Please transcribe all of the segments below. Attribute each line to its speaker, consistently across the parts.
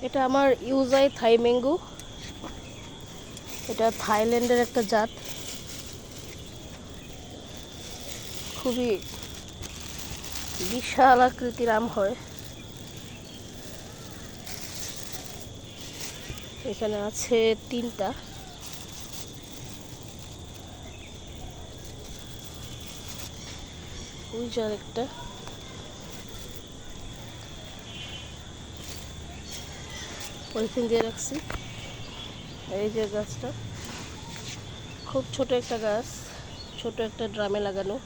Speaker 1: এটা আমার ইউজাই থাই ম্যাঙ্গো। এটা থাইল্যান্ডের একটা জাত, খুবই বিশাল আকৃতির আম হয়। এখানে আছে 3টা। ওই যে একটা পলিথিন দিয়ে রাখছি। এই যে গাছটা খুব ছোট একটা গাছ, ছোট একটা ড্রামে লাগানো।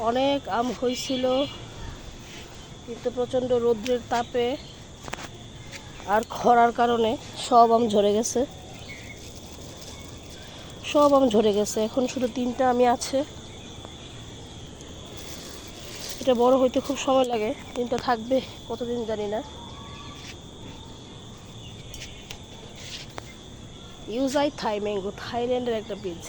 Speaker 1: অনেক আম হয়েছিল, কিন্তু প্রচণ্ড রৌদ্রের তাপে আর খরার কারণে সব আম ঝরে গেছে। এখন শুধু 3টা আমই আছে। এটা বড় হইতে খুব সময় লাগে, 3টা থাকবে কতদিন জানি না। ইউজাই থাই ম্যাঙ্গো, থাইল্যান্ডের একটা বীজ।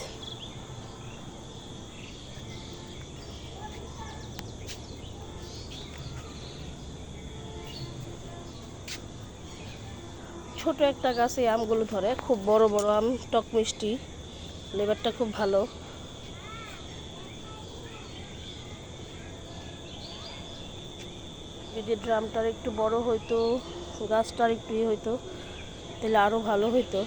Speaker 1: ছোট একটা গাছে আমগুলো ধরে, খুব বড় বড় আম, টক মিষ্টি, লেবারটা খুব ভালো। যদি ড্রামটার একটু বড় হইতো, গাছটার একটু হইতো, তাহলে আরও ভালো হইতো।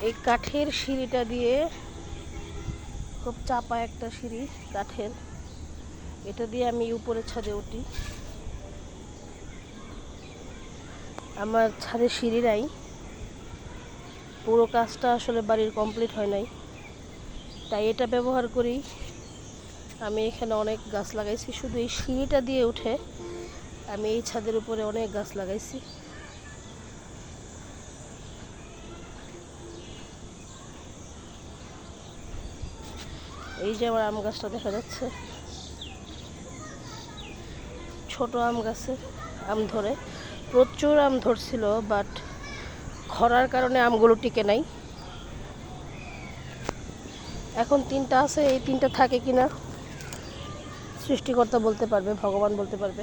Speaker 1: এই কাঠের সিঁড়িটা দিয়ে, খুব চাপা একটা সিঁড়ি কাঠের, এটা দিয়ে আমি উপরে ছাদে উঠি। আমার ছাদে সিঁড়ি নাই, পুরো কাজটা আসলে বাড়ির কমপ্লিট হয় নাই, তাই এটা ব্যবহার করি। আমি এখানে অনেক গাছ লাগাইছি, শুধু এই সিঁড়িটা দিয়ে উঠে আমি এই ছাদের উপরে অনেক গাছ লাগাইছি। এই যে আমার আম গাছটা দেখা যাচ্ছে, ছোট আম গাছে আম ধরে, প্রচুর আম ধরছিল, বাট খরার কারণে আমগুলো টিকে নাই। এখন 3টা আছে, এই 3টা থাকে কিনা সৃষ্টিকর্তা বলতে পারবে, ভগবান বলতে পারবে।